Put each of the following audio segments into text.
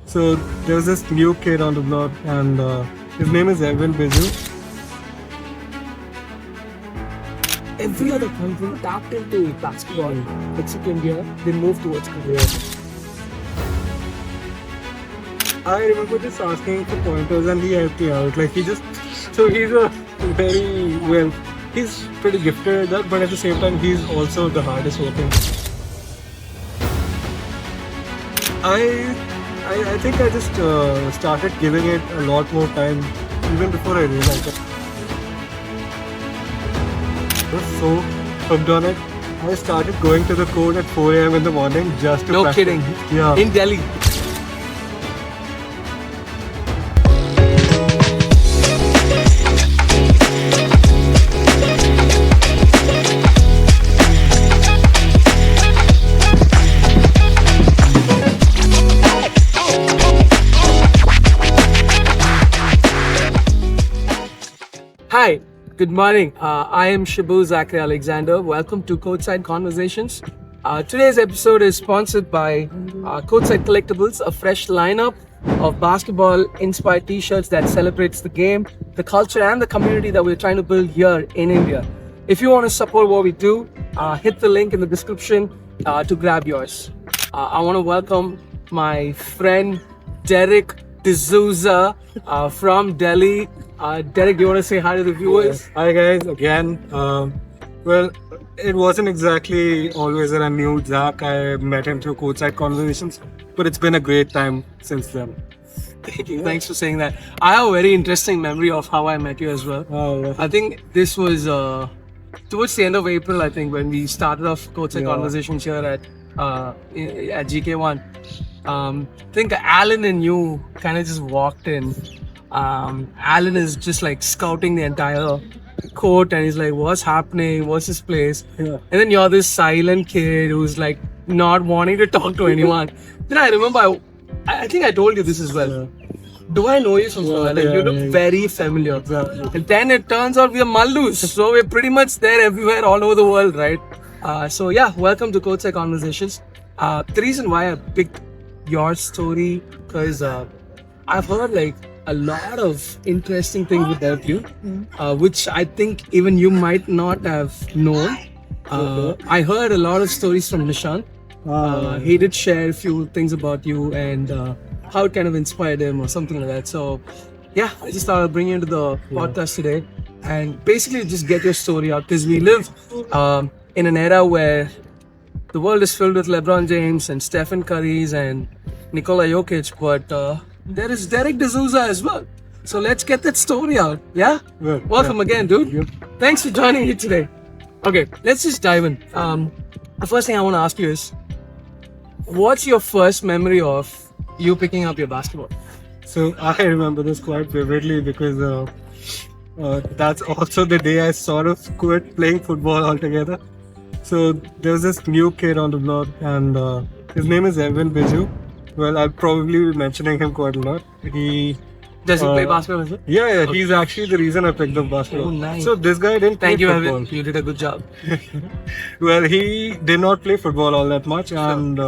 So there's this new kid on the block, and his name is Evan Biju. Every other country tapped into basketball, except India, they moved towards career. I remember just asking for pointers, and he helped me out. Like so he's a very well. He's pretty gifted at that, but at the same time, he's also the hardest working. I think I just started giving it a lot more time even before I realized it. I was so hooked on it. I started going to the court at 4 a.m. in the morning just to No practice. kidding. Yeah. In Delhi. Hi, good morning. I am Shibu Zachary Alexander. Welcome to Courtside Conversations. Today's episode is sponsored by Courtside Collectibles, a fresh lineup of basketball-inspired t-shirts that celebrates the game, the culture, and the community that we're trying to build here in India. If you want to support what we do, hit the link in the description to grab yours. I want to welcome my friend Derek D'Souza from Delhi. Derek, do you want to say hi to the viewers? Hi guys, again. Well, it wasn't exactly always that I knew Zach. I met him through Courtside Conversations, but it's been a great time since then. Thank you. Thanks for saying that. I have a very interesting memory of how I met you as well. Oh, I think this was towards the end of April, I think, when we started off Courtside Conversations here at GK1. I think Alan and you kind of just walked in. Alan is just like scouting the entire court and he's like, what's happening? What's this place? Yeah. And then you're this silent kid who's like not wanting to talk to anyone. Then I remember, I think I told you this as well. Yeah. Do I know you from somewhere? Like, you look very familiar. Exactly. And then it turns out we are Mallus. So we're pretty much there everywhere, all over the world, right? So yeah, welcome to Courtside Conversations. The reason why I picked your story, because I've heard like a lot of interesting things about you, which I think even you might not have known. I heard a lot of stories from Nishant. He did share a few things about you and how it kind of inspired him or something like that. So yeah, I just thought I'd bring you into the podcast today and basically just get your story out, because we live in an era where the world is filled with LeBron James and Stephen Curry's and Nikola Jokic, but there is Derek D'Souza as well. So let's get that story out. Yeah? Well, Welcome again, dude. Yep. Thanks for joining me today. Okay, let's just dive in. The first thing I want to ask you is, what's your first memory of you picking up your basketball? So I remember this quite vividly because that's also the day I sort of quit playing football altogether. So there was this new kid on the block, and his name is Evan Biju. Well, I'll probably be mentioning him quite a lot. Does he play basketball as well? Yeah, he's actually the reason I picked up basketball. Oh, nice. So this guy didn't Thank play you, football. Evan. You did a good job. Well, he did not play football all that much, and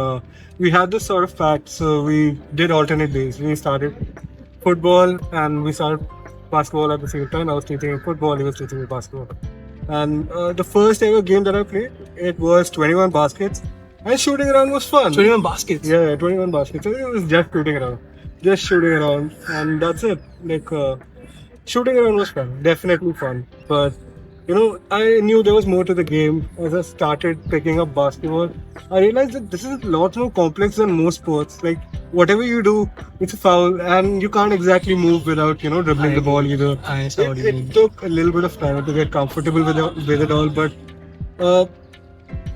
we had this sort of pact. So we did alternate days. We started football and we started basketball at the same time. I was teaching him football, he was teaching me basketball. And the first ever game that I played, it was 21 baskets, and shooting around was fun. 21 baskets. Yeah, 21 baskets. So it was just shooting around, and that's it. Like shooting around was fun, definitely fun. But you know, I knew there was more to the game. As I started picking up basketball, I realized that this is a lot more complex than most sports. Like whatever you do, it's a foul, and you can't exactly move without dribbling the ball either. I saw what you mean. It took a little bit of time to get comfortable with it all, but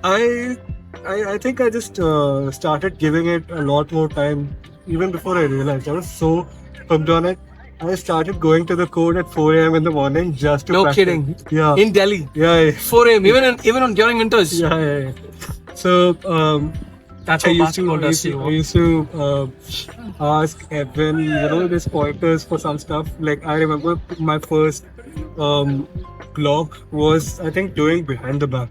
I think I just started giving it a lot more time even before I realized. I was so hooked on it. I started going to the court at 4 a.m. in the morning just to No practice. kidding. Yeah. In Delhi. Yeah. 4 a.m. Even during winters. Yeah. So That's I what used basketball does to I you. used to ask Evan, these pointers for some stuff. Like I remember my first block was, I think, doing behind the back.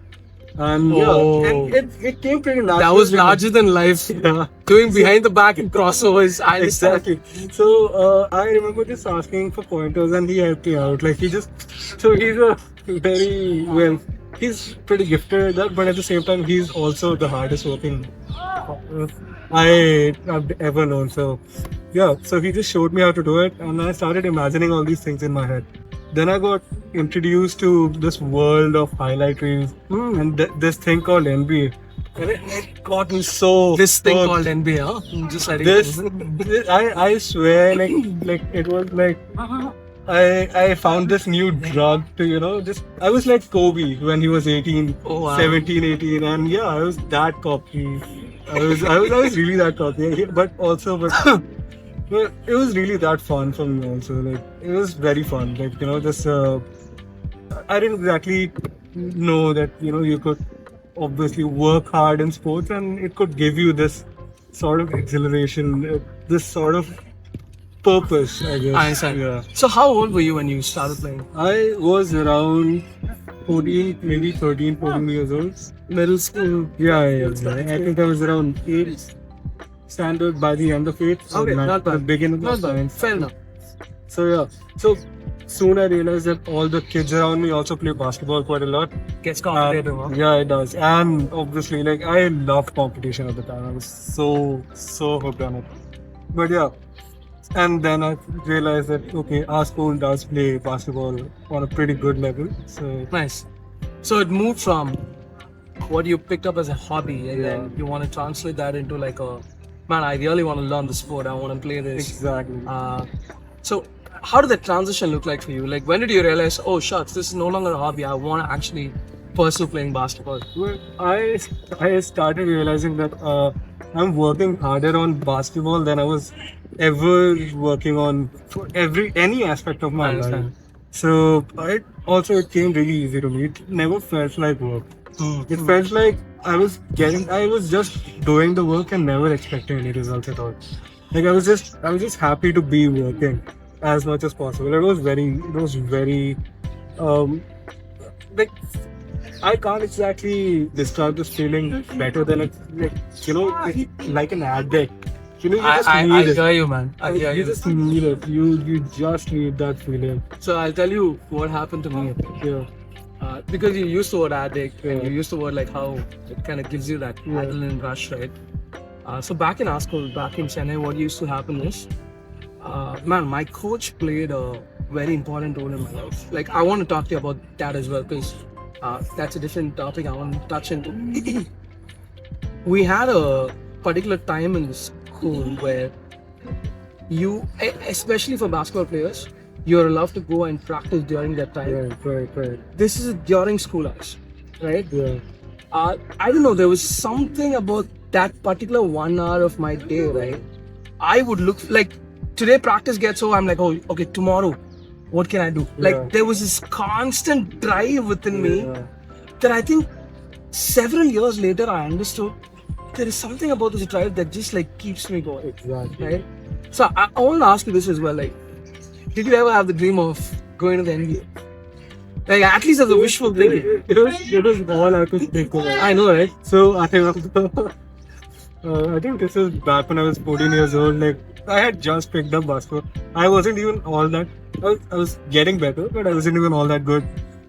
And Oh. yeah, and it came pretty natural. That was larger than life. Yeah. Doing behind the back and crossovers. I understand. Exactly. So I remember just asking for pointers, and he helped me out. Like so he's a very well. He's pretty gifted at that, but at the same time, he's also the hardest working I've ever known. So yeah, so he just showed me how to do it, and I started imagining all these things in my head. Then I got introduced to this world of highlight reels and this thing called NBA. And it got me so This thing hooked. called NBA, huh? Just letting This, you know. I swear, like it was like I found this new drug to just I was like Kobe when he was 18, Oh, wow. 17, 18, and yeah, I was that cocky. I was really that cocky, but but it was really that fun for me also. Like it was very fun. Like just I didn't exactly know that you could obviously work hard in sports and it could give you this sort of exhilaration, this sort of purpose, I guess. I understand. Yeah. So how old were you when you started playing? I was around 14, maybe 13, 14 years old. Middle school. Yeah. I think I was around 8 standard by the end of 8. Okay, not The bad. beginning Not of bad. 9. Fair enough. So yeah. So soon I realized that all the kids around me also play basketball quite a lot. Gets competitive, huh? Yeah, it does. And obviously, like I loved competition at the time. I was so hooked on it. But yeah. And then I realized that okay, our school does play basketball on a pretty good level. So Nice. So it moved from what you picked up as a hobby, and Yeah. then you want to translate that into like a man. I really want to learn the sport. I want to play this. exactly. So how did the transition look like for you? Like when did you realize, oh shucks, this is no longer a hobby. I want to actually pursue playing basketball. Well, I started realizing that I'm working harder on basketball than I was ever working on for any aspect of I my life. understand. So it came really easy to me. It never felt like work. It felt like I was just doing the work and never expecting any results at all. Like I was just happy to be working as much as possible. It was very, like I can't exactly describe this feeling better than like an addict. You just I need it. hear you, man. I hear You you. just need it. You just need that feeling. So I'll tell you what happened to me. Yeah. Because you used the word addict and Yeah. you used the word like how it kind of gives you that Yeah. adrenaline rush, right? So back in our school, back in Chennai, what used to happen is, man, my coach played a very important role in my life. Like I want to talk to you about that as well because that's a different topic I want to touch into. We had a particular time in the school where especially for basketball players, you're allowed to go and practice during that time. Right. This is during school hours, right? Yeah. I don't know, there was something about that particular 1 hour of my day, right? I would look like today practice gets over, I'm like, oh, okay, tomorrow, what can I do? Yeah. Like there was this constant drive within me Yeah. that I think several years later I understood there is something about this drive that just like keeps me going, Exactly. right? So I want to ask you this as well, like, did you ever have the dream of going to the NBA? Like at least as a wishful thinking. It was all I could think of. I know, right? So I think this is back when I was 14 years old. Like I had just picked up basketball. I wasn't even all that. I was getting better, but I wasn't even all that good.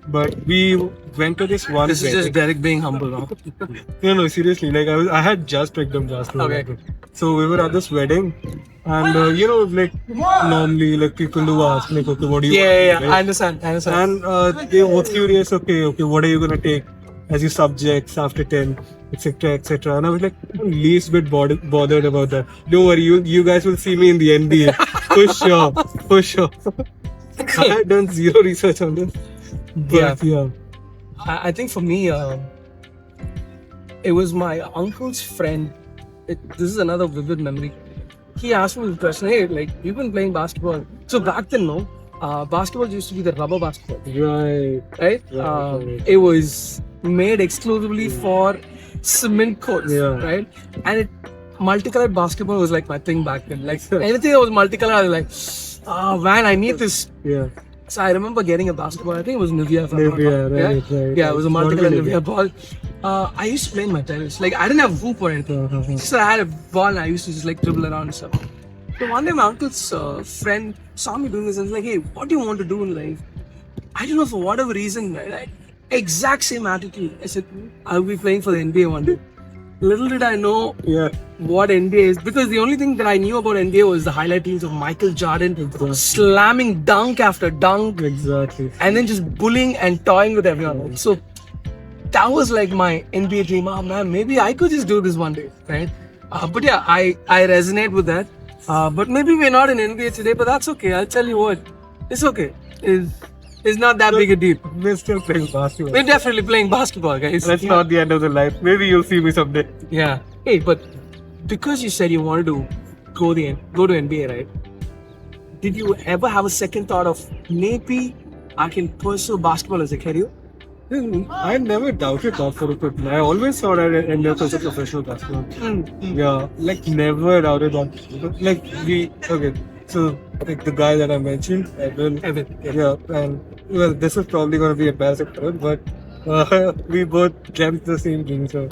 But we went to this one. This is just Derek being humble now. No, seriously. Like I had just picked up basketball. Okay. So we were at this wedding, and like normally, like people do ask, like, okay, what do you? Yeah, want, I right? understand. And they were curious, okay, what are you gonna take as your subjects after 10, etc. And I was like, I'm least bit bothered about that. Don't worry, you guys will see me in the NBA for sure. I had done zero research on this, but yeah. I think for me, it was my uncle's friend. This is another vivid memory. He asked me the question, hey, like, you've been playing basketball. So back then, no, basketball used to be the rubber basketball, Right. right? Right. It was made exclusively for cement courts, Yeah. right? And multicolored basketball was like my thing back then. Like anything that was multicolored, I was like, oh man, I need this. Yeah. So I remember getting a basketball. I think it was Nivea. If I'm not Nivea, wrong. right. Yeah, it was a multicolored Nivea. Nivea ball. I used to play in my tennis. Like I didn't have hoop or anything. Just I had a ball and I used to just like dribble around and stuff. So one day my uncle's friend saw me doing this and was like, "Hey, what do you want to do in life?" I don't know for whatever reason. Right? Exact same attitude. I said, "I'll be playing for the NBA one day." Little did I know Yeah. what NBA is, because the only thing that I knew about NBA was the highlight reels of Michael Jordan slamming dunk after dunk Exactly. and then just bullying and toying with everyone. So that was like my NBA dream. Oh man, maybe I could just do this one day, right? But yeah, I resonate with that. But maybe we're not in NBA today, but that's okay. I'll tell you what, it's okay. It's not that big a deal. We're still playing basketball. We're definitely playing basketball, guys. That's not the end of the life. Maybe you'll see me someday. Yeah. Hey, but because you said you wanted to go to NBA, right? Did you ever have a second thought of maybe I can pursue basketball as a career? I never doubted that for a quick. I always thought I'd end up as a professional basketball. Yeah, like never doubted that. Like so like the guy that I mentioned, Evan. Yeah, and well, this is probably going to be embarrassing for him, but we both dreamt the same dream. So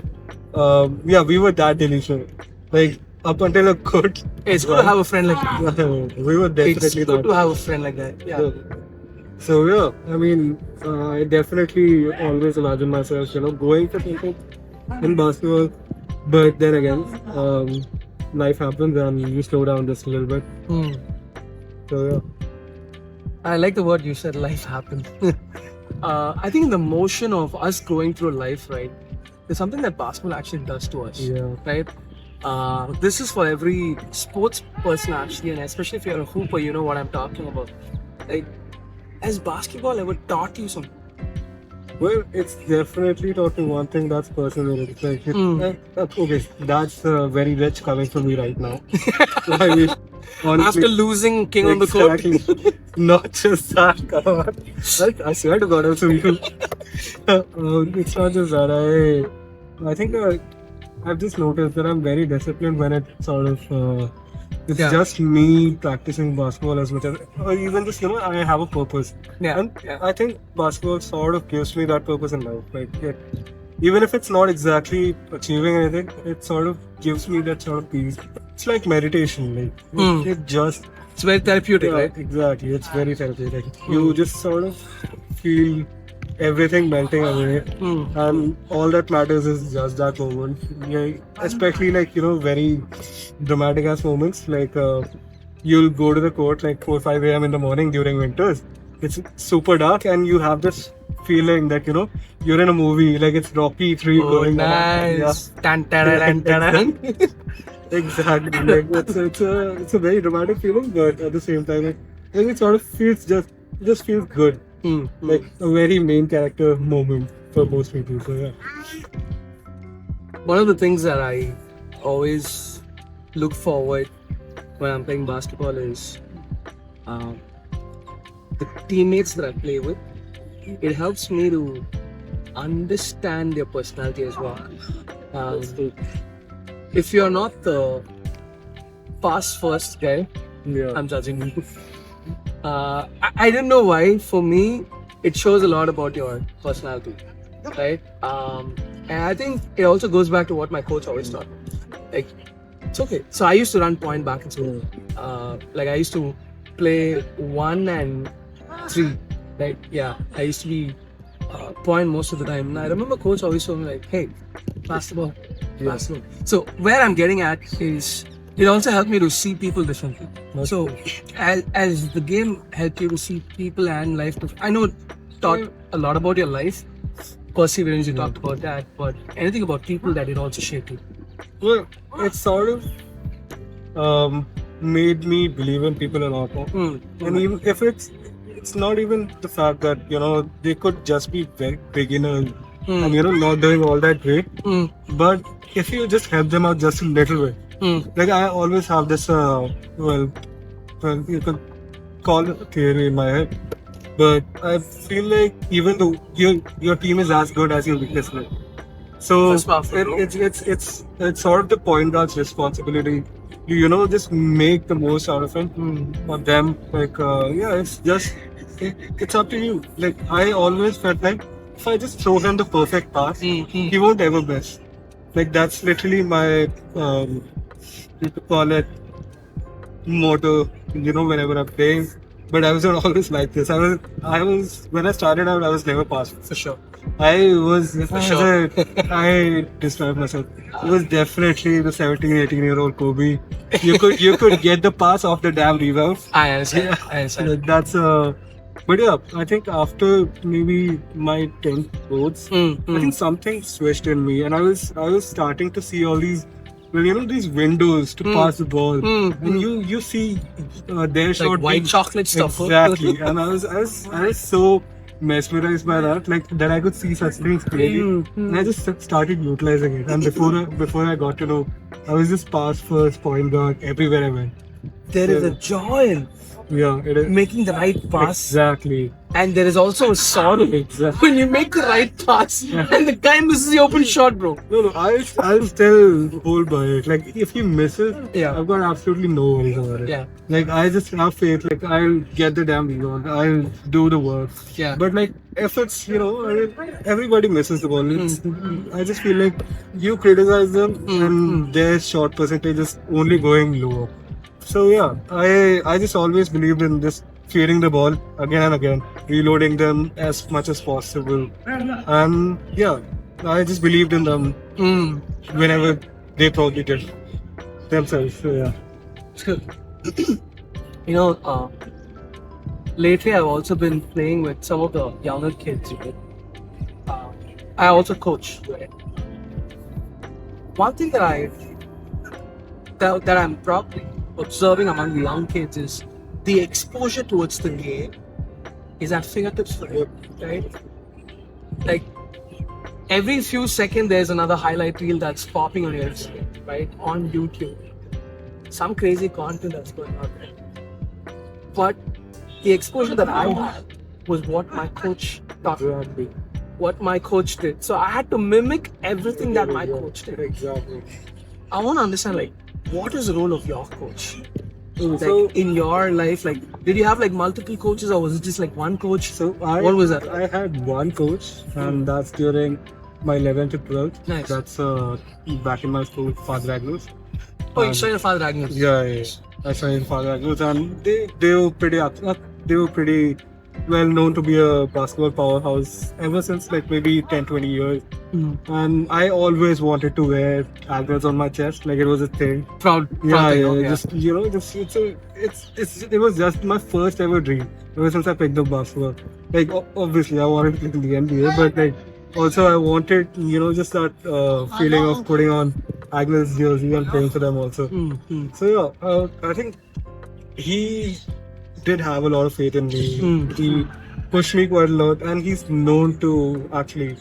yeah, we were that delicious. Like up until a good. It's good to have a friend like that. We were definitely It's good to have a friend like that. Yeah. So yeah, I mean, I definitely always imagine myself, going for something in basketball. But then again, life happens and you slow down just a little bit. So yeah. I like the word you said, life happens. I think the motion of us going through life, right, is something that basketball actually does to us. Yeah. Right? This is for every sports person actually, and especially if you're a hooper, you know what I'm talking about. Like, has basketball ever taught you something? Well, it's definitely taught me one thing, that's perseverance. Like, okay, that's very rich coming from me right now. I mean, honestly, After losing King on the Court? exactly. Not just that, come on. Like, I swear to God, also you. It's not just that. I think I've just noticed that I'm very disciplined when it sort of. It's just me practicing basketball as much as, or even just, I have a purpose. Yeah. And I think basketball sort of gives me that purpose in life. Like, even if it's not exactly achieving anything, it sort of gives me that sort of peace. It's like meditation. Like, it just. It's very therapeutic, right? Exactly. It's very therapeutic. You just sort of feel everything melting away, and all that matters is just that moment. Yeah, especially like very dramatic ass moments. Like you'll go to the court like 4-5 a.m. in the morning during winters. It's super dark, and you have this feeling that you're in a movie, like it's Rocky 3 going on. Nice. Tan, tan, tan, tan. Exactly. Like it's a very dramatic feeling, but at the same time, it sort of feels just feels good. Like a very main character moment for most people. So yeah. One of the things that I always look forward when I'm playing basketball is the teammates that I play with. It helps me to understand their personality as well. If you're not the pass first guy, I'm judging you. I don't know why. For me, it shows a lot about your personality, right? And I think it also goes back to what my coach always taught me. Like, it's okay. So I used to run point back in school. Like I used to play 1 and 3. Right? Yeah. I used to be point most of the time. And I remember coach always told me like, "Hey, pass the ball, pass the ball." So where I'm getting at is, it also helped me to see people differently. So, as the game helped you to see people and life, I know it taught a lot about your life, perseverance, you talked about that, but anything about people that it also shaped you? Well, it sort of made me believe in people a lot more. And even if it's not even the fact that they could just be very beginners and not doing all that great, but if you just help them out just a little bit. Like I always have this well you could call it a theory in my head, but I feel like even though your team is as good as your weakness list, so it's sort of the point guard's responsibility to just make the most out of it of them. Like it's just it's up to you. Like I always felt like if I just throw him the perfect pass, Mm-hmm. he won't ever miss. Like that's literally my you could call it motto. Whenever I'm playing. But I was not always like this. I was when I started out, I was never passed. For sure. I was, For sure. I describe myself. I was definitely the 17, 18-year-old Kobe. You could get the pass off the damn rebound. I understand. I understand. That's but yeah, I think after maybe my 10th grades, I think something switched in me, and I was starting to see all these, these windows to pass the ball, and you see their shot Like white being- chocolate stuff. exactly, and I was so mesmerized by that, like that I could see such things clearly, and I just started utilizing it. And before I got to know, I was just pass first, point guard everywhere I went. There is a joy in Yeah, it is making the right pass, exactly. and there is also a sorrow Exactly. when you make the right pass and the guy misses the open shot, bro. No, I'll still hold by it. Like if he misses, Yeah. I've got absolutely no worries about it. Yeah. Like I just have faith. Like I'll get the damn rebound. I'll do the work. Yeah. But like if it's I mean, everybody misses the ball. It's, I just feel like you criticize them and their shot percentage is only going lower. So yeah, I just always believed in just feeding the ball again and again, reloading them as much as possible, and yeah, I just believed in them whenever they probably did themselves. So yeah. It's good. Lately I've also been playing with some of the younger kids. I also coach. One thing that I'm probably observing among the young kids is the exposure towards the game is at fingertips for them, right? Like every few seconds there's another highlight reel that's popping on your screen, right? On YouTube. Some crazy content that's going on there. But the exposure that I had was what my coach taught me, what my coach did. So I had to mimic everything that my coach did. Exactly. I want to understand, like, what is the role of your coach? Like, So- in your life, like, did you have like multiple coaches, or was it just like one coach? So What was that? I had one coach, and that's during my 11th to 12th. Nice. That's back in my school, Father Agnes. Oh, you saw your father Agnes. Yeah. I trained Father Agnes, and they were pretty well known to be a basketball powerhouse ever since like maybe 10-20 years. And I always wanted to wear Agnes on my chest, like it was a thing. Proud Yeah, thing, yeah, okay. it was just my first ever dream ever since I picked up basketball. Like obviously I wanted to play in the NBA, but like also I wanted just that feeling of putting on Agnes jersey and playing for them also. So yeah, I think he did have a lot of faith in me. He pushed me quite a lot, and he's known to actually,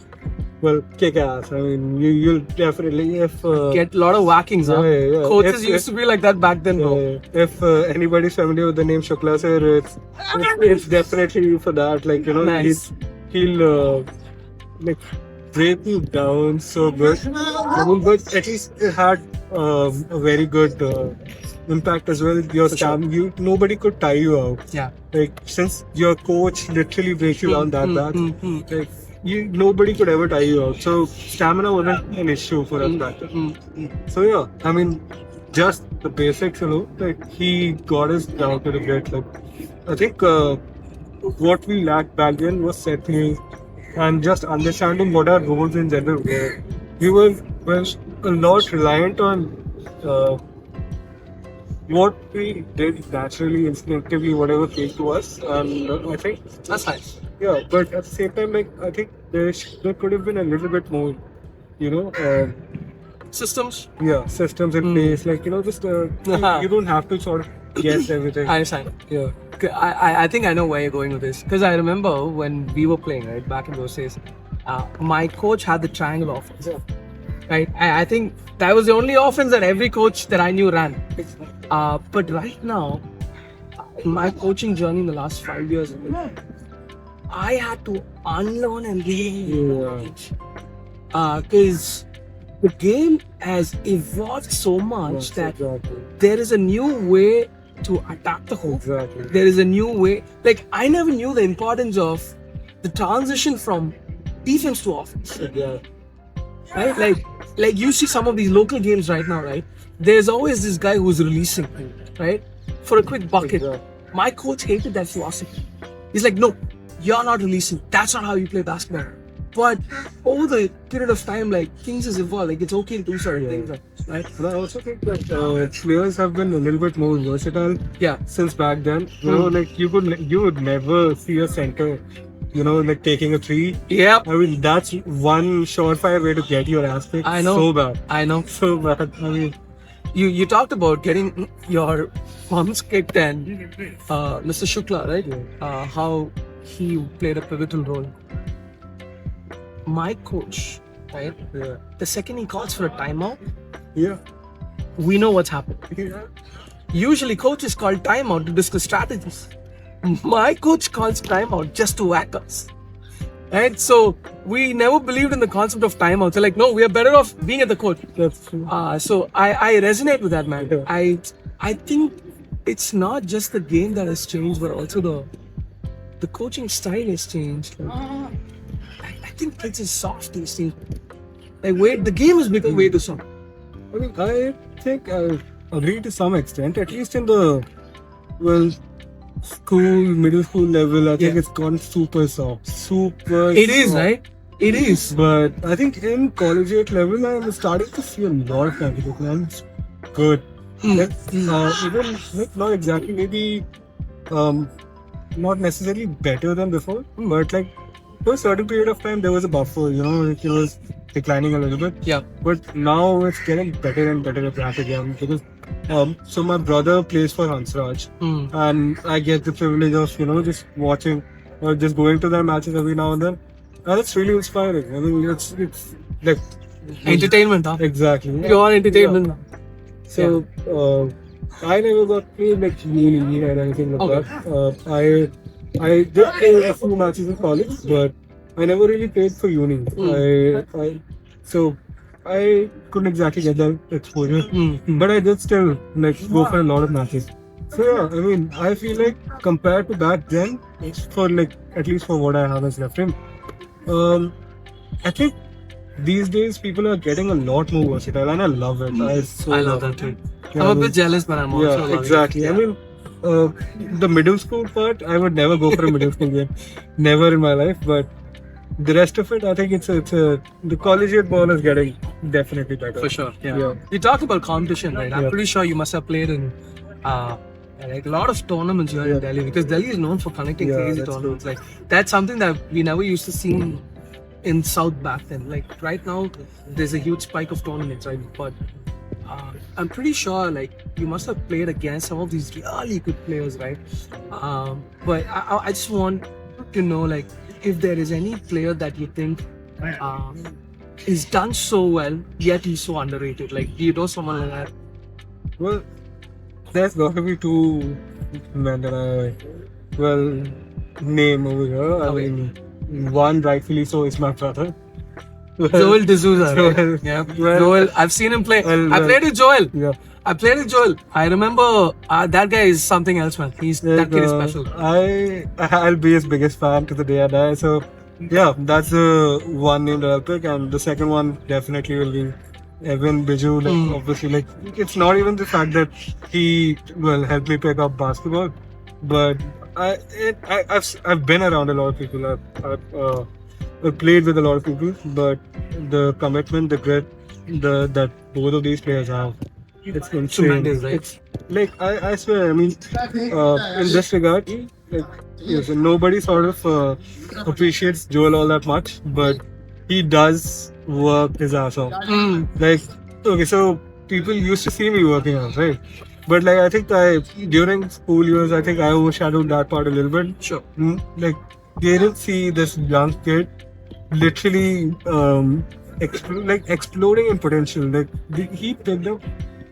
kick ass. I mean, you'll definitely Get a lot of whackings, huh? Yeah. Coaches used to be like that back then, bro. if anybody's familiar with the name Shukla sir, it's definitely for that. Like Nice. he'll like break you down so good. But at least it had a very good impact as well. Your nobody could tie you out. Yeah. Like since your coach literally breaks you down that bad, like nobody could ever tie you out. So stamina wasn't an issue for us back then. So yeah, I mean, just the basics, like he got us down to the bit. Like I think what we lacked back then was set plays and just understanding what our roles in general were. We were a lot reliant on what we did naturally, instinctively, whatever came to us, and I think That's nice. yeah. But at the same time, like I think there could have been a little bit more, Systems? systems in place. Like just you don't have to sort of guess everything. I understand. Yeah. I think I know where you're going with this, because I remember when we were playing, right, back in those days, my coach had the triangle offense, right? I think that was the only offense that every coach that I knew ran. But right now, in my coaching journey in the last 5 years, I had to unlearn and relearn, because the game has evolved so much that Exactly. there is a new way to attack the hoop. Exactly. There is a new way. Like, I never knew the importance of the transition from defense to offense. Yeah. Right? Like you see some of these local games right now, right? There's always this guy who's releasing, right? For a quick bucket. Exactly. My coach hated that philosophy. He's like, no, you're not releasing. That's not how you play basketball. But over the period of time, like things has evolved. Like it's okay to do certain things, right? And I also think that players have been a little bit more versatile Yeah. since back then. You know, like you would never see a center, you know, like taking a three. Yep. I mean, that's one surefire way to get your ass kicked. I know. So bad. I know. So bad. I mean, You talked about getting your thumbs kicked and Mr. Shukla, right? How he played a pivotal role. My coach, right? yeah. The second he calls for a timeout, Yeah. we know what's happened. Yeah. Usually, coaches call timeout to discuss strategies. My coach calls timeout just to whack us. Right? So, we never believed in the concept of timeout. So, like, no, we are better off being at the court. That's true. So, I resonate with that, man. Yeah. I think it's not just the game that has changed, but also the coaching style has changed. Like, I think it's a soft tasting. Like, wait, the game has become way too soft. I mean, I think I agree to some extent, at least in the, well, middle school level. I think Yeah. it's gone super soft. Super It is, soft. right? It is. But I think in collegiate level, I'm starting to see a lot of candidates, and it's good. Like, even like, not exactly, maybe not necessarily better than before, but like for a certain period of time, there was a buffer, you know, like, it was declining a little bit. Yeah. But now it's getting better and better at that again because so my brother plays for Hansraj and I get the privilege of, you know, just watching or just going to their matches every now and then. And it's really inspiring. I mean, it's like Entertainment, huh? exactly. Pure entertainment. So I never got played like uni or anything like Okay. that. I did play a few matches in college, but I never really played for uni. So I couldn't exactly get that exposure, but I did still like go for a lot of matches. So yeah, I mean, I feel like compared to back then, for like at least for what I have as reference, I think these days people are getting a lot more versatile, and I love it. I love that too. Yeah, I'm I a mean- bit jealous, but I'm also Yeah, loving exactly. it. I mean, the middle school part, I would never go for a middle school game, never in my life. But the rest of it, I think it's the collegiate ball is getting definitely better. For sure. Yeah. Yeah. You talked about competition, right? I'm Yeah. pretty sure you must have played in like a lot of tournaments here in Delhi because Delhi is known for connecting Yeah, crazy that's tournaments. Like that's something that we never used to see in South back then. Like right now, there's a huge spike of tournaments, right? But I'm pretty sure like you must have played against some of these really good players, right? But I just want to know like if there is any player that you think is done so well yet he's so underrated. Like do you know someone like that? Well, there's got to be two men that I name over here. I Okay. mean, one rightfully so is my brother. Joel D'Souza. Right? Joel. Yeah. Well- Joel. I've seen him play. Well, I well. played with Joel. Yeah. I played with Joel. I remember that guy is something else, man. That kid is special. I'll be his biggest fan to the day I die. So yeah, that's the one name that I'll pick, and the second one definitely will be Evan Biju. Like obviously, like it's not even the fact that he helped me pick up basketball, but I've been around a lot of people. I've played with a lot of people, but the commitment, the grit, that both of these players have. It's insane. Tremendous, right? It's like I swear. I mean, in this regard, like yes, nobody sort of appreciates Joel all that much, but he does work his ass off. Like okay, so people used to see me working out, right? But like I think during school years, I think I overshadowed that part a little bit. Sure. Like they didn't see this young kid literally exploding in potential. Like he picked up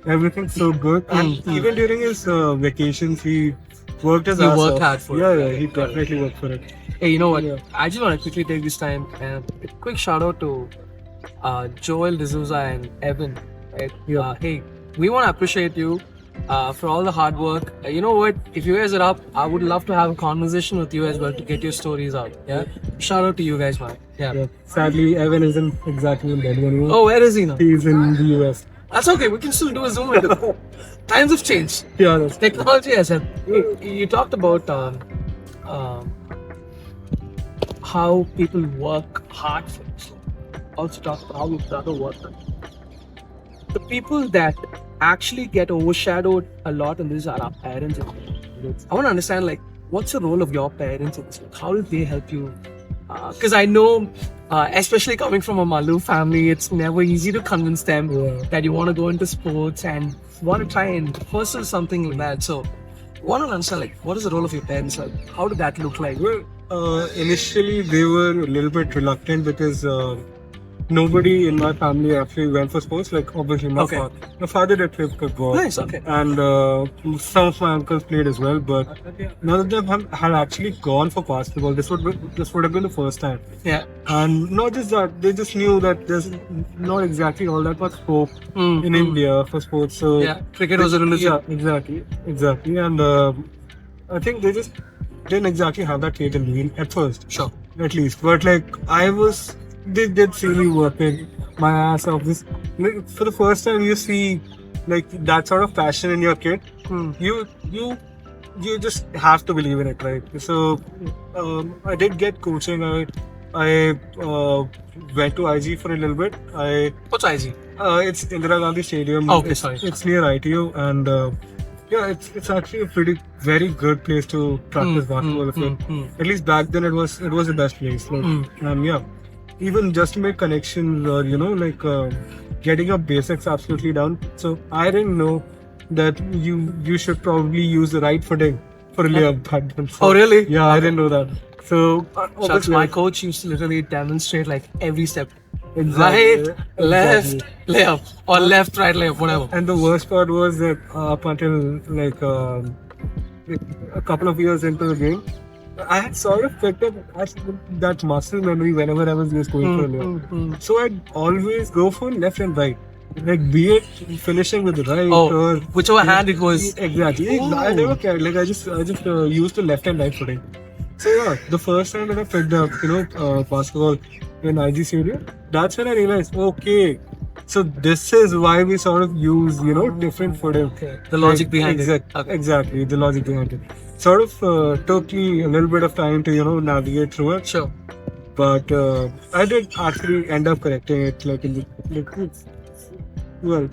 everything so good, and even during his vacations, he worked his He ass worked off. hard for it. Yeah, he definitely worked for it. Hey, you know what? Yeah. I just want to quickly take this time and a quick shout out to Joel D'Souza and Evan. Right? Yeah. Hey, we want to appreciate you for all the hard work. You know what? If you guys are up, I would love to have a conversation with you as well to get your stories out. Yeah. Shout out to you guys, man. Yeah. Sadly, Evan isn't exactly in Delhi anymore. Oh, where is he now? He's in the US. That's okay. We can still do a Zoom interview. Times have changed. Yeah, that's Technology has helped. You talked about how people work hard for this. Also talked about how we brother work. The people that actually get overshadowed a lot in this are our parents. I want to understand, like, what's the role of your parents in this? Like, how did they help you? Because I know, especially coming from a Mallu family, it's never easy to convince them that you want to go into sports and want to try and pursue something like that. So, I want to understand, like, what is the role of your parents? Like, how did that look like? Well, initially they were a little bit reluctant because nobody in my family actually went for sports. Like obviously my father did play football. Nice, okay. And some of my uncles played as well, but none of them had actually gone for basketball. This would have been the first time. Yeah. And not just that, they just knew that there's not exactly all that much scope in India for sports. So yeah, cricket was a religion. Yeah, exactly. And I think they just didn't exactly have that faith in me at first. Sure. At least, but like they did see me working my ass off. This for the first time you see like that sort of passion in your kid. You just have to believe in it, right? So I did get coaching. I went to IG for a little bit. What's IG? It's Indira Gandhi Stadium. Okay, sorry. It's near ITU, and yeah, it's actually a very good place to practice basketball. At least back then it was the best place. Like, and yeah, even just to make connections or getting your basics absolutely down. So I didn't know that you should probably use the right footing for a layup back then. So, Oh really? yeah, I didn't know that. So Shucks, my coach used to literally demonstrate like every step. Exactly. Right, left, layup, or left, right, layup, whatever. And the worst part was that up until like a couple of years into the game, I had sort of picked up that muscle memory whenever I was just going for a layup. So I'd always go for left and right. Like be it finishing with the right or whichever hand it was. Exactly. Ooh. I never cared. Like I just used the left and right footing. So yeah, the first time that I picked up, basketball in IG Stadium, that's when I realized, okay, so this is why we sort of use, different footing. Okay. The logic behind it. Okay. Exactly, the logic behind it. Sort of took me a little bit of time to, navigate through it. Sure. But I did actually end up correcting it, like in well,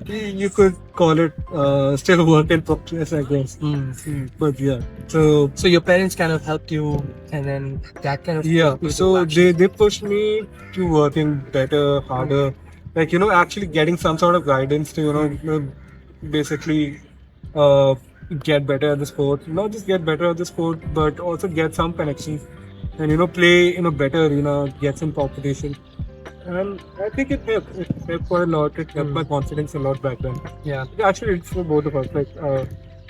you could call it still work in progress, I guess. But yeah, so your parents kind of helped you, and then that kind of so they pushed me to working better, harder, like actually getting some sort of guidance to basically get better at the sport. Not just get better at the sport, but also get some connections and play in a better arena, get some competition. And I think it helped. It helped quite a lot. It helped my confidence a lot back then. Yeah. It actually did for both of us. Like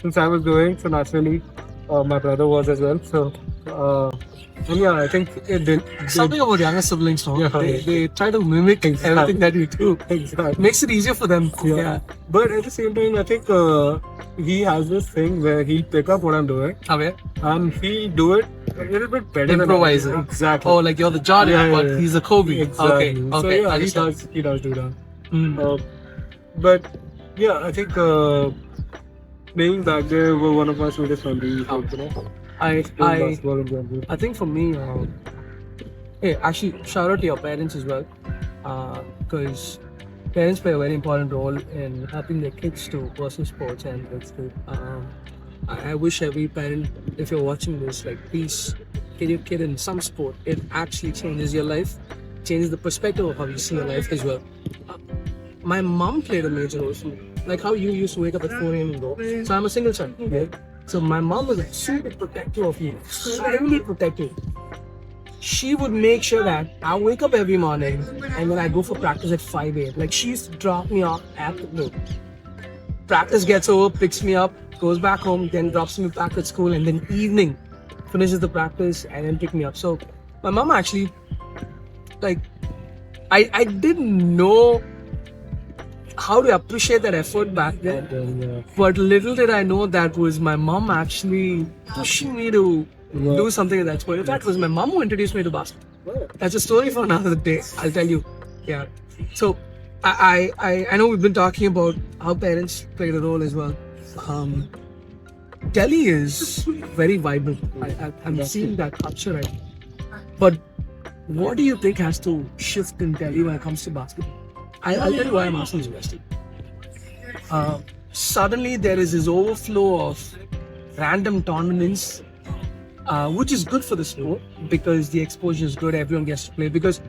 since I was doing, so naturally my brother was as well. So and yeah, I think it did. Something about younger siblings, no? Yeah. They try to mimic everything that you do. Exactly. Makes it easier for them. Yeah. But at the same time, I think he has this thing where he'll pick up what I'm doing Okay. and he'll do it a little bit better. Improvise than I it. do. Exactly. Oh, like you're the Jordan, but he's the Kobe. Exactly. Okay. So Okay. yeah, Understand. he does do that. But yeah, I think playing back there were one of my sweetest memories. Basketball in general. I think for me, hey, actually, shout out to your parents as well, because parents play a very important role in helping their kids to pursue sports, and that's good. I wish every parent, if you're watching this, like, please get your kid in some sport. It actually changes your life, changes the perspective of how you see your life as well. My mom played a major role for me. Like how you used to wake up at 4 a.m. and go. So I'm a single child. Okay? So my mom was like super protective of me. Extremely protective. She would make sure that I wake up every morning and then I go for practice at 5 a.m. Like she used to drop me off at the no. Practice gets over, picks me up, goes back home, then drops me back at school, and then evening finishes the practice and then pick me up. So my mom actually, like, I didn't know how to appreciate that effort back then. But little did I know that was my mom actually pushing me to do something in that sport. In fact, it was my mom who introduced me to basketball. That's a story for another day. I'll tell you. Yeah. So I know we've been talking about how parents played a role as well. Delhi is very vibrant. I'm seeing that culture right now. But what do you think has to shift in Delhi when it comes to basketball? I'll tell you why I'm asking this question. Suddenly there is this overflow of random tournaments, which is good for the sport because the exposure is good, everyone gets to play. Because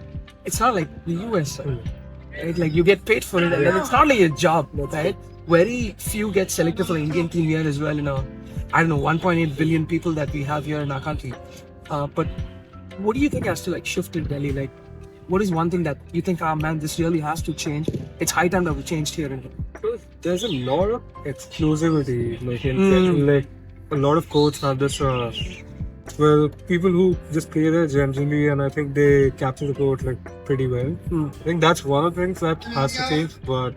it's not like the US, right? Like you get paid for it, and then it's not like a job, right? Very few get selected for the Indian team here as well. I don't know, 1.8 billion people that we have here in our country. But what do you think has to shift in Delhi? Like, what is one thing that you think, man, this really has to change? It's high time that we changed here in Delhi. There's a lot of exclusivity, like a lot of coaches have this. Well, people who just play there generally, and I think they capture the court pretty well. I think that's one of the things that has to change. But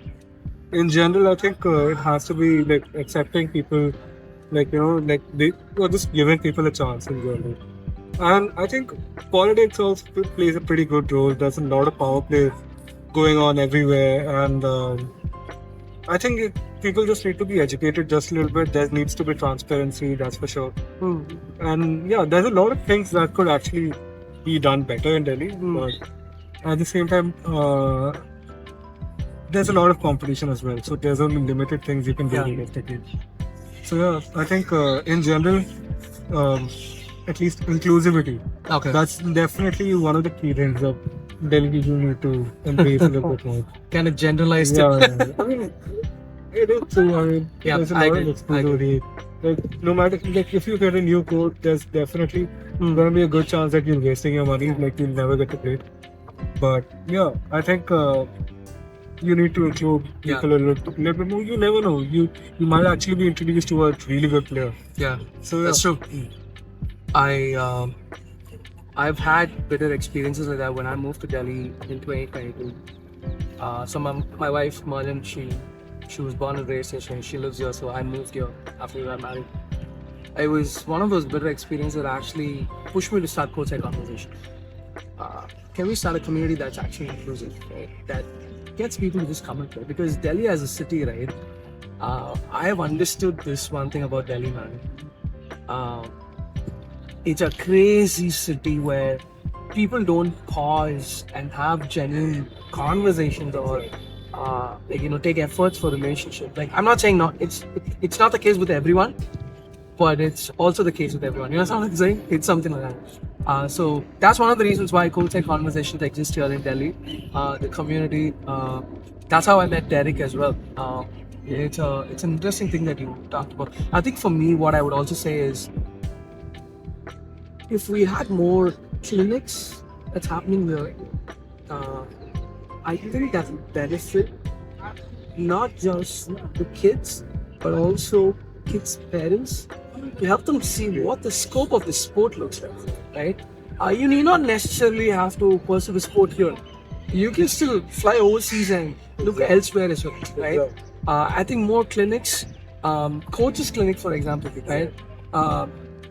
in general, I think it has to be accepting people, they or just giving people a chance in general. And I think politics also plays a pretty good role. There's a lot of power play going on everywhere, and I think people just need to be educated just a little bit. There needs to be transparency, that's for sure. And yeah, there's a lot of things that could actually be done better in Delhi, but at the same time, there's a lot of competition as well. So there's only limited things you can do realistically. So yeah, I think in general, at least inclusivity. Okay. That's definitely one of the key things that Delhi people need to embrace a little bit more. Kind of generalized. Yeah. I mean, it is true. I mean, there's a lot of exclusivity. No matter, if you get a new coach, there's definitely going to be a good chance that you're wasting your money. You'll never get to play. But yeah, I think you need to include people a little bit more. You never know. You might actually be introduced to a really good player. Yeah, so that's true. I've had better experiences like that when I moved to Delhi in 2022. So my wife Marjan, she was born and raised here, she lives here, so I moved here after we got married. It was one of those better experiences that actually pushed me to start courtside conversations. Can we start a community that's actually inclusive, right? That gets people to just come and play? Because Delhi as a city, right? I have understood this one thing about Delhi, man. It's a crazy city where people don't pause and have genuine conversations or take efforts for relationships. I'm not saying it's not the case with everyone, but it's also the case with everyone. You know what I'm saying? It's something like that. So that's one of the reasons why courtside conversations exist here in Delhi. The community. That's how I met Derek as well. It's an interesting thing that you talked about. I think for me, what I would also say is, if we had more clinics that's happening there, I think that would benefit not just the kids, but also kids' parents, to help them see what the scope of the sport looks like, right? You need not necessarily have to pursue the sport here. You can still fly overseas and look elsewhere as well, right? I think more clinics, coaches clinic for example, right?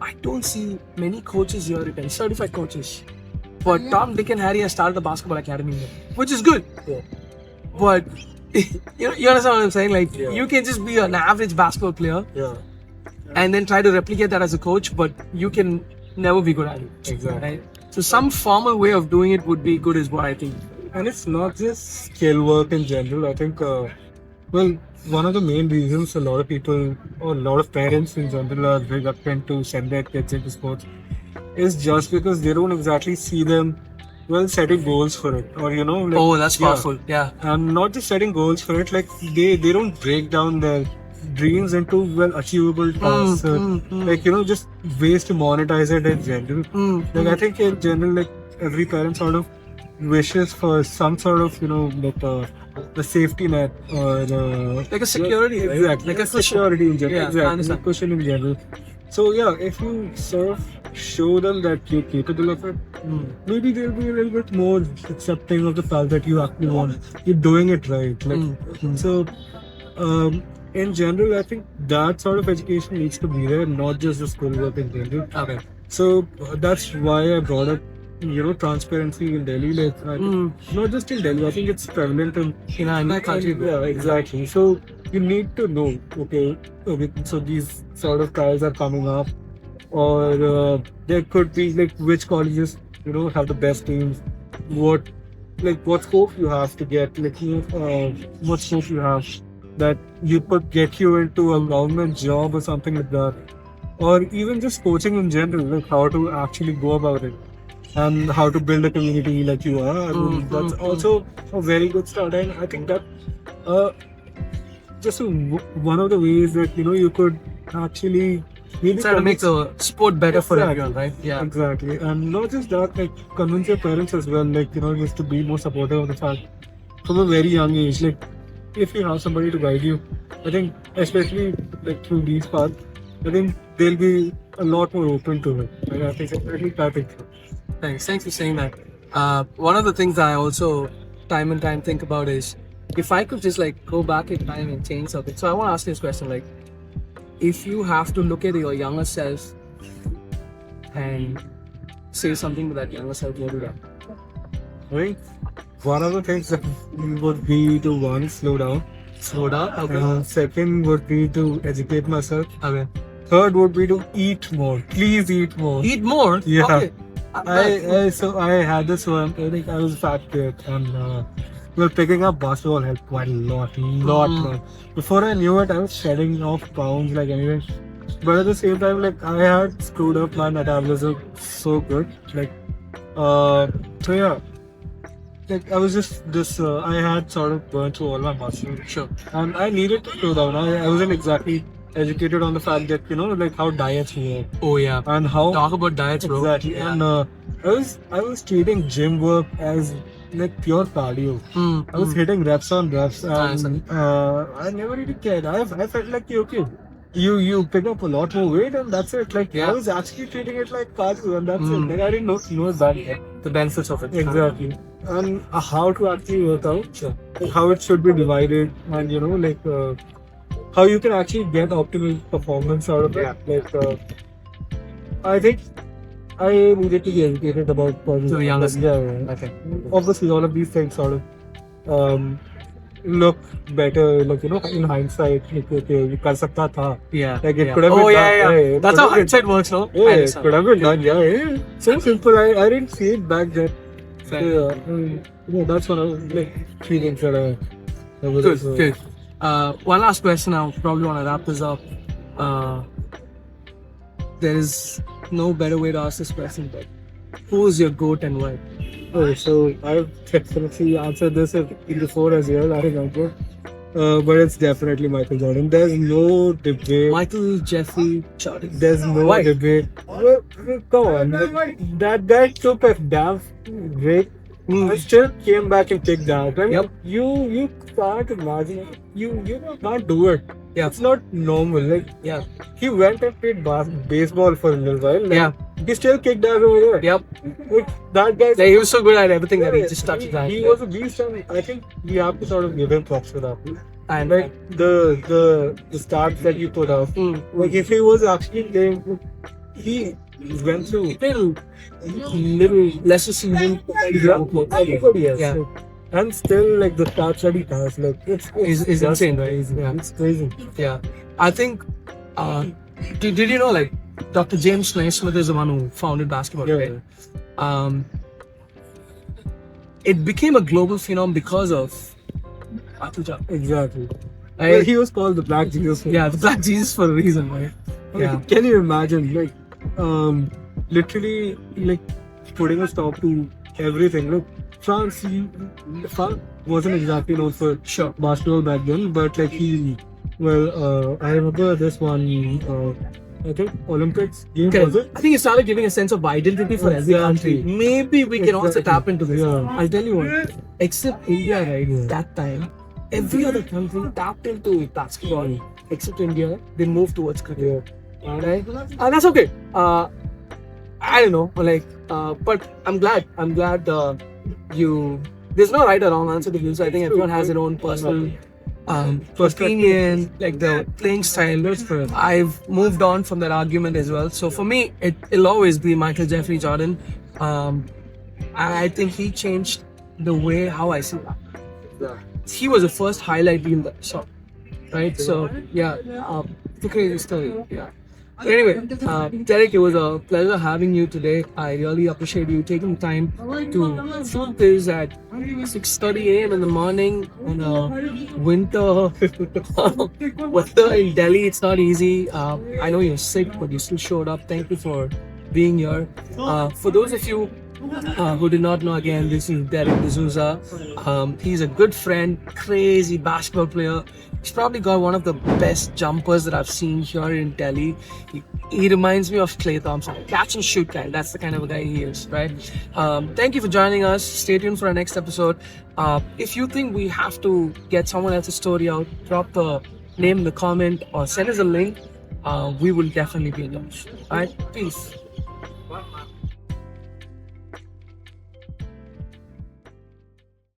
I don't see many coaches here, even certified coaches. But Tom, Dick and Harry has started a basketball academy here, which is good. Yeah. But you understand what I'm saying? You can just be an average basketball player and then try to replicate that as a coach, but you can never be good at it. Exactly. Right? So some formal way of doing it would be good is what I think. And it's not just skill work in general. I think, one of the main reasons a lot of people or a lot of parents in general are reluctant to send their kids into sports is just because they don't exactly see them setting goals for it, or oh, that's powerful. Yeah. And not just setting goals for it, they don't break down their dreams into achievable tasks, just ways to monetize it in general. I think in general, every parent sort of wishes for some sort of the safety net or like a security, exactly, like a security in general. Yeah, exactly, a cushion in general. So yeah, if you sort of show them that you're capable of it, maybe they'll be a little bit more accepting of the fact that you actually want you're doing it right. Like so, in general, I think that sort of education needs to be there, not just the schoolwork in general. Okay. So that's why I brought up, transparency in Delhi. Like, not just in Delhi. I think it's prevalent in my country. Yeah, exactly. So you need to know. Okay, so these sort of trials are coming up, or there could be like which colleges have the best teams, what scope you have to get, what scope you have that you could get you into a government job or something like that, or even just coaching in general, like how to actually go about it and how to build a community like you are. I mean, that's also a very good start, and I think that just one of the ways that you could actually maybe Try to make the sport better for Exactly. everyone, right? Yeah. Exactly, and not just that, like convince your parents as well, like just to be more supportive of the fact from a very young age. Like if you have somebody to guide you, I think especially like through these paths, I think they'll be a lot more open to it. Like, I think at least I think so. Thanks for saying that. One of the things that I also time and time think about is if I could just like go back in time and change something. So I want to ask you this question: like, if you have to look at your younger self and say something to that younger self, what would that? I think one of the things that would be to one, slow down. Slow down. Okay. Second would be to educate myself. Okay. Third would be to eat more. Please eat more. Eat more. Yeah. Okay. I had this one. I think I was a fat kid, and picking up basketball helped quite a lot. Before I knew it, I was shedding off pounds like anything. But at the same time, like I had screwed up my metabolism so good. Like, so yeah. Like I was just this. I had sort of burnt through all my muscles. Sure. And I needed to slow down. I wasn't exactly educated on the fact that like how diets work Oh yeah. and how Talk about diets, bro. exactly. Yeah. And I was treating gym work as like pure cardio. I was hitting reps on reps, and I never really cared. I felt like okay, you pick up a lot more weight and that's it. Like Yeah. I was actually treating it like cardio and that's it. Like I didn't know that yet. The benefits of it. Exactly. And how to actually work out, like how it should be divided, and how you can actually get optimal performance out of it. Like I think I needed to be educated about To the younger yeah. Okay. Obviously, all of these things sort of look better, like in hindsight. Like, okay, you kar sakta tha. Yeah. Like it yeah. could have Oh been yeah, done. yeah. It That's could how have been- hindsight works, no? Yeah, it could have been done. Yeah. So simple. I didn't see it back then. Fair. Yeah, that's one of like three things that I was. Good. One last question. I probably want to wrap this up. There is no better way to ask this question, but who is your goat and why? Oh, so I've definitely answered this before as well. I remember, but it's definitely Michael Jordan. There's no debate. Michael Jeffrey Jordan. There's no Why? debate. Well, come on, that guy took a damn break. I still came back and kicked out. I mean, Yep. you can't imagine. You can't do it. Yeah. It's not normal. Like Yeah. he went and played baseball for a little while. Like, Yeah. He still kicked ass over there. Yep. Like, that guy. Yeah, he was so good at everything that he just touched his hand. He was a beast, and I think we have to sort of give him props for that. And Like the stats that he put out. Like if he was actually playing, he went through little lesser season. everybody else. Yeah. And still like the stats that he has, like it's Is just insane, right? crazy. Yeah. It's crazy. Yeah. I think. Did you know like Dr. James Naismith is the one who founded basketball, Yeah. right? It became a global phenomenon because of Michael Jordan. Exactly. Right? Well, he was called the Black Jesus. Yeah, the Black Jesus for a reason, right? Yeah. Can you imagine, like, literally, like, putting a stop to everything? Look, France wasn't exactly known for Sure. basketball back then, but like I remember this one. I think Olympics game Okay. was it? I think it started giving a sense of identity for every country. Exactly. Maybe we can also Exactly. tap into this. Yeah. I'll tell you what, except India, right? Yeah. That time, every other country tapped into basketball. Except India, they moved towards cricket. right? That's okay. I don't know, but I'm glad. You. There's no right or wrong answer to this. I think everyone has their own personal opinion, like the playing style. I've moved on from that argument as well. So for me, it'll always be Michael Jeffrey Jordan. I think he changed the way how I see that. He was the first highlight reel that I saw, right? So yeah, it's a crazy story. Yeah. But anyway, Derek, it was a pleasure having you today. I really appreciate you taking time to shoot this at 6:30 a.m. in the morning on a winter weather in Delhi. It's not easy. I know you're sick, but you still showed up. Thank you for being here. For those of you who did not know, again, this is Derek D'Souza. He's a good friend, crazy basketball player. He's probably got one of the best jumpers that I've seen here in Delhi. He reminds me of Klay Thompson, catch and shoot kind. That's the kind of a guy he is, right? Thank you for joining us. Stay tuned for our next episode. If you think we have to get someone else's story out, drop the name in the comment or send us a link. We will definitely be in touch. All right, peace.